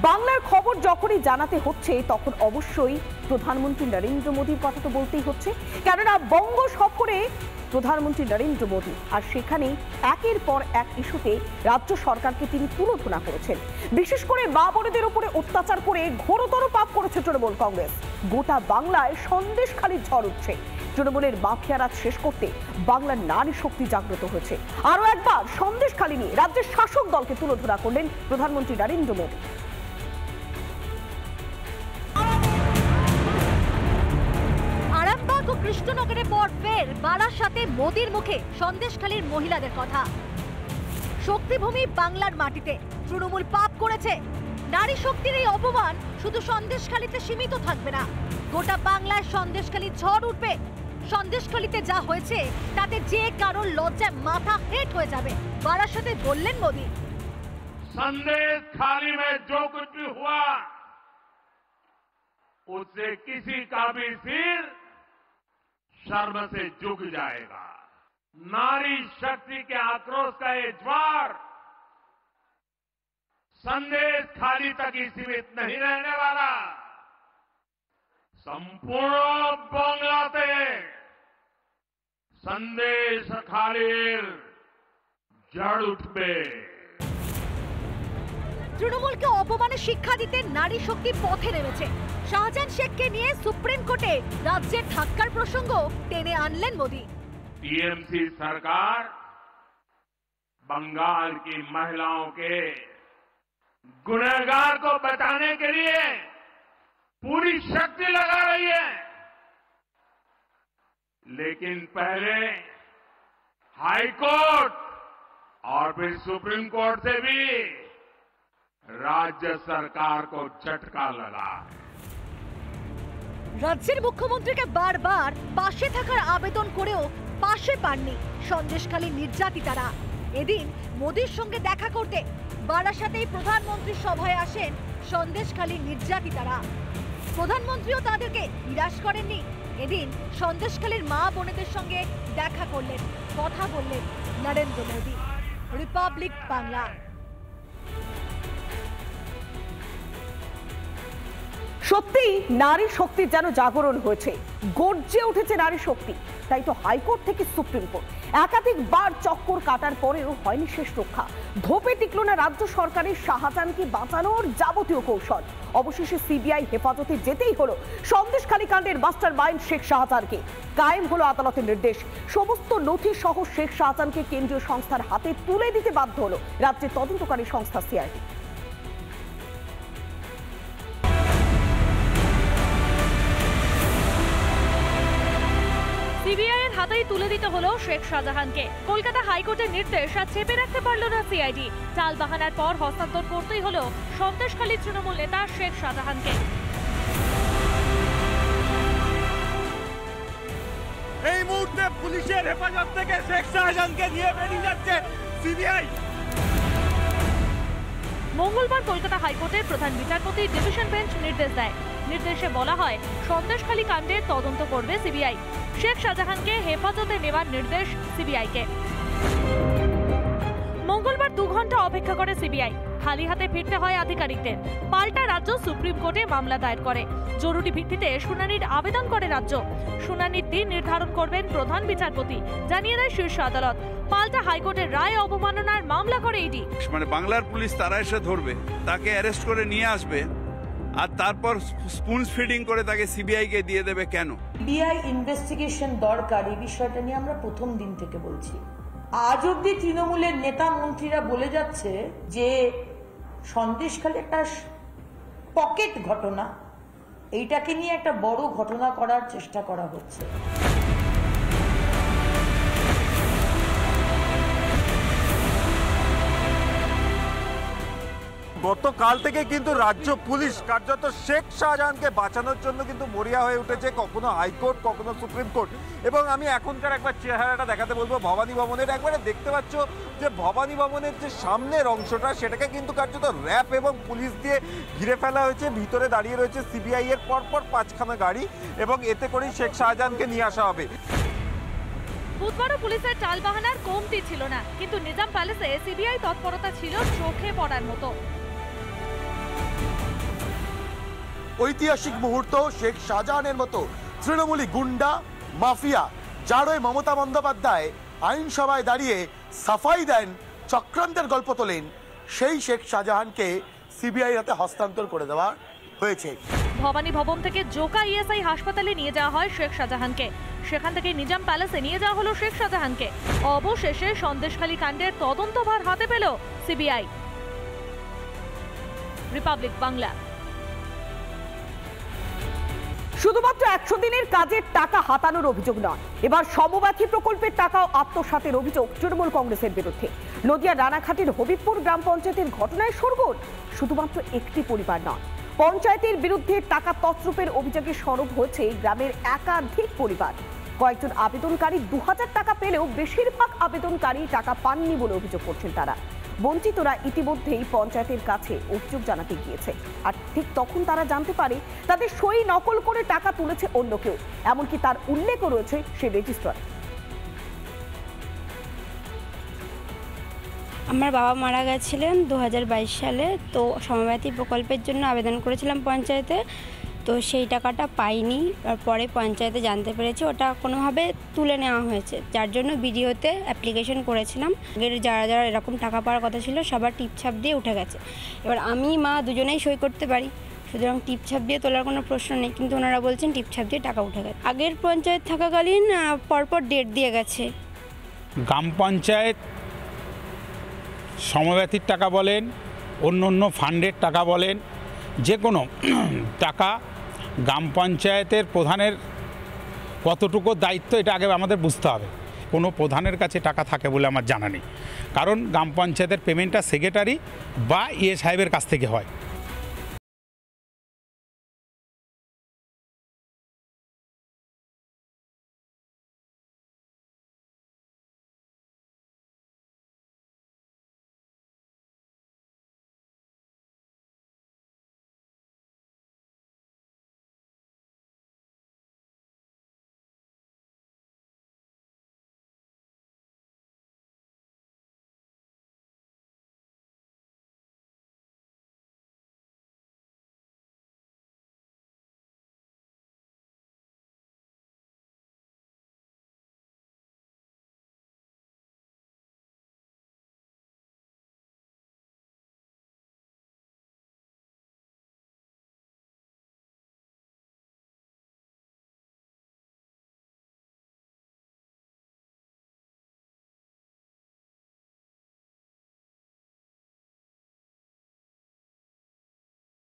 বাংলার খবর যখনই জানাতে হচ্ছে তখন অবশ্যই প্রধানমন্ত্রী নরেন্দ্র মোদীর কথা তো বলতেই হচ্ছে, কেননা বঙ্গ সফরে প্রধানমন্ত্রী নরেন্দ্র মোদী আর সেখানে একের পর এক ইস্যুতে রাজ্য সরকারকে তিনি তুলোধনা করেছেন। বিশেষ করে মা বোনেদের উপরে অত্যাচার করে ঘোরতর পাপ করেছে তৃণমূল কংগ্রেস। গোটা বাংলায় সন্দেশখালির ঝড় উঠছে। তৃণমূলের মাফিয়া রাজ শেষ করতে বাংলার নারী শক্তি জাগ্রত হয়েছে। আরো একবার সন্দেশখালি নিয়ে রাজ্যের শাসক দলকে তুলোধনা করলেন প্রধানমন্ত্রী নরেন্দ্র মোদী। আরামবাগ ও কৃষ্ণনগরের পর ফের বারাসাতে মোদীর মুখে সন্দেশখালীর মহিলাদের কথা। শক্তিভূমি বাংলার মাটিতে তৃণমূল পাপ করেছে। নারী শক্তির এই অপমান শুধু সন্দেশখালীতে সীমিত থাকবে না, গোটা বাংলায় সন্দেশখালীর ঝড় উঠবে। সন্দেশখালীতে যা হয়েছে তাতে যে কারোর লজ্জায় মাথা হেট হয়ে যাবে, বারাসাতে বললেন মোদী। संदेशखाली में जो कुछ भी हुआ उससे किसी का भी सिर शर्म से झुक जाएगा। नारी शक्ति के आक्रोश का ये ज्वार संदेशखाली तक ही सीमित नहीं रहने वाला, संपूर्ण बांग्लाते संदेशखालीर जड़ उठबे। তৃণমূলকে অপমানের শিক্ষা দিতে নারী শক্তি পথে নেমেছে। শাহজাহান শেখকে নিয়ে সুপ্রিম কোর্টে রাজ্যের ধাক্কার প্রসঙ্গ টেনে আনলেন মোদী। टीएमसी सरकार बंगाल की महिलाओं के गुनहगार को बचाने के लिए पूरी शक्ति लगा रही है, लेकिन पहले हाई कोर्ट और फिर सुप्रीम कोर्ट से भी राज्य सरकार को झटका लगा है। রাজ্যের মুখ্যমন্ত্রীকে বারবার পাশে থাকার আবেদন করেও পাশে পাননি সন্দেশখালী নির্যাতিতারা। এদিন মোদীর সঙ্গে দেখা করতে বারাসাতেই প্রধানমন্ত্রীর সভায় আসেন সন্দেশখালী নির্যাতিতারা। প্রধানমন্ত্রীও তাদেরকে নিরাশ করেননি। এদিন সন্দেশখালীর মা বোনেদের সঙ্গে দেখা করলেন, কথা বললেন নরেন্দ্র মোদী। রিপাবলিক বাংলা। সত্যি নারী শক্তির যেন জাগরণ হয়েছে, গর্জে উঠেছে নারী শক্তি। তাই তো হাইকোর্ট থেকে সুপ্রিম কোর্ট একাধিকবার চক্কর কাটার পরেও হয়নি শেষ রক্ষা। ধোপে টিকল না রাজ্য সরকারের শাহজাহানকে বাঁচানোর যাবতীয় কৌশল। অবশেষে সিবিআই হেফাজতে যেতেই হলো সন্দেশখালী কাণ্ডের মাস্টার মাইন্ড শেখ শাহজাহানকে। কায়েম হলো আদালতের নির্দেশ, সমস্ত নথি সহ শেখ শাহজাহানকে কেন্দ্রীয় সংস্থার হাতে তুলে দিতে বাধ্য হলো রাজ্যের তদন্তকারী সংস্থা সিআইডি। সিবিআই এর হাতেই তুলে দিতে হলো শেখ শাহজাহানকে। কলকাতা হাইকোর্টের নির্দেশ আর চেপে রাখতে পারল না সিআইডি। চাল বাহানার পর হস্তান্তর করতেই হলো সন্দেশখালী তৃণমূল নেতা শেখ শাহজাহানকে। এই মুহূর্তে পুলিশের হেফাজত থেকে শেখ শাহজাহানকে নিয়ে বেরিয়ে যাচ্ছে সিবিআই। মঙ্গলবার কলকাতা হাইকোর্টের প্রধান বিচারপতি ডিভিশন বেঞ্চ নির্দেশ দেয়। নির্দেশে বলা হয় সন্দেশখালী কাণ্ডের তদন্ত করবে সিবিআই। শেখ শাহজাহানকে হেফাজতে নেওয়ার নির্দেশ সিবিআইকে। মঙ্গলবার 2 ঘন্টা অপেক্ষা করে সিবিআই। খালি হাতে ফিরতে হয় আধিকারিকদের। পাল্টা রাজ্য সুপ্রিম কোর্টে মামলা দায়ের করে। জরুরি ভিত্তিতে শুনানির আবেদন করে রাজ্য। শুনানির দিন নির্ধারণ করবেন প্রধান বিচারপতি, জানিয়ে দেয় শীর্ষ আদালত। পাল্টা হাইকোর্টের রায় অবমাননার মামলা করে ইডি। মানে বাংলার পুলিশ তারা এসে ধরবে, তাকে অ্যারেস্ট করে নিয়ে আসবে, আর তারপর স্পুন ফিডিং করে তাকে সিবিআই কে দিয়ে দেবে। কেন সিবিআই ইনভেস্টিগেশন দরকার, এই বিষয়টা নিয়ে আমরা প্রথম দিন থেকে বলছি। আজ অব্দি তৃণমূলের নেতা মন্ত্রীরা বলে যাচ্ছে যে সন্দেশখালী একটা পকেট ঘটনা, এইটাকে নিয়ে একটা বড় ঘটনা করার চেষ্টা করা হচ্ছে। গতকাল থেকে কিন্তু রাজ্য পুলিশ কার্যত শেখ শাহজাহানকে বাঁচানোর জন্য কিন্তু মরিয়া হয়ে উঠেছে, কখনো হাইকোর্ট কখনো সুপ্রিম কোর্ট। এবং আমি এখনকার একবার চেহারাটা দেখাতে বলবো ভবানী ভবনের। একবারে দেখতে পাচ্ছ যে ভবানী ভবনের যে সামনের অংশটা সেটাকে কিন্তু কার্যত র্যাব এবং পুলিশ দিয়ে ঘিরে ফেলা হয়েছে। ভিতরে দাঁড়িয়ে রয়েছে সিবিআই এর পরপর 5খানা গাড়ি এবং এতে করেই শেখ শাহজাহানকে নিয়ে আসা হবে। বুধবারও পুলিশের টালবাহানার কমতি ছিল না, কিন্তু নিজাম প্যালেসে সিবিআই তৎপরতা ছিল চোখে পড়ার মতো। ঐতিহাসিক মুহূর্ত শেখ শাহজাহানের মতো তৃণমূলী গুন্ডা মাফিয়া, যার ওই মমতা বন্দ্যোপাধ্যায় আইনসভায় দাঁড়িয়ে সাফাই দেন, চক্রান্তের গল্প তোলেন, সেই শেখ শাহজাহানকে সিবিআই হাতে হস্তান্তর করে দেওয়া হয়েছে। ভবানী ভবন থেকে জোকা ইএসআই হাসপাতালে নিয়ে যাওয়া হয় শেখ শাহজাহানকে। সেখান থেকে নিজাম প্যালেসে নিয়ে যাওয়া হলো শেখ শাহজাহানকে। অবশেষে সন্দেশখালী কাণ্ডের তদন্তভার হাতে পেল সিবিআই। রিপাবলিক বাংলা। শুধুমাত্র 100 দিনের কাজের টাকা হাতানোর অভিযোগ নয়, এবার সমব্যথী প্রকল্পের টাকাও আত্মসাতের অভিযোগ তৃণমূল কংগ্রেসের বিরুদ্ধে। নদিয়া রানাঘাটের হবিবপুর গ্রাম পঞ্চায়েতের ঘটনায় শোরগোল। শুধুমাত্র একটি পরিবার নয়, পঞ্চায়েতের বিরুদ্ধে টাকা তছরূপের অভিযোগে সরব হয়েছে গ্রামের একাধিক পরিবার। কয়েকজন আবেদনকারী 2000 টাকা পেলেও বেশিরভাগ আবেদনকারী টাকা পাননি বলে অভিযোগ করছেন তারা। বঞ্চিতরা ইতিমধ্যেই পঞ্চায়েতের কাছে অভিযোগ জানাতে গিয়েছে, আর ঠিক তখন তারা জানতে পারে তাদের সই নকল করে টাকা তুলেছে অন্য কেউ, এমনকি তার উল্লেখও রয়েছে সে রেজিস্ট্রারে। আমার বাবা মারা গেছিলেন 2022 সালে, তো সমব্যথী প্রকল্পের জন্য আবেদন করেছিলাম পঞ্চায়েতে, তো সেই টাকাটা পাইনি। পরে পঞ্চায়েতে জানতে পেরেছি ওটা কোনোভাবে তুলে নেওয়া হয়েছে, যার জন্য বিডিওতে অ্যাপ্লিকেশন করেছিলাম। যারা যারা এরকম টাকা পাওয়ার কথা ছিল সবার টিপছাপ দিয়ে উঠে গেছে। এবার আমি মা দুজনেই সই করতে পারি, সুতরাং টিপছাপ দিয়ে তোলার কোনো প্রশ্ন নেই, কিন্তু ওনারা বলছেন টিপছাপ দিয়ে টাকা উঠে গেছে। আগের পঞ্চায়েত থাকাকালীন পরপর ডেট দিয়ে গেছে। গ্রাম পঞ্চায়েত সমব্যথীর টাকা বলেন, অন্য অন্য ফান্ডের টাকা বলেন, যে কোনো টাকা গ্রাম পঞ্চায়েতের প্রধানের কতটুকু দায়িত্ব এটা আগে আমাদের বুঝতে হবে। কোনো প্রধানের কাছে টাকা থাকে বলে আমার জানা নেই, কারণ গ্রাম পঞ্চায়েতের পেমেন্টটা সেক্রেটারি বা ইএ সাহেবের কাছ থেকে হয়।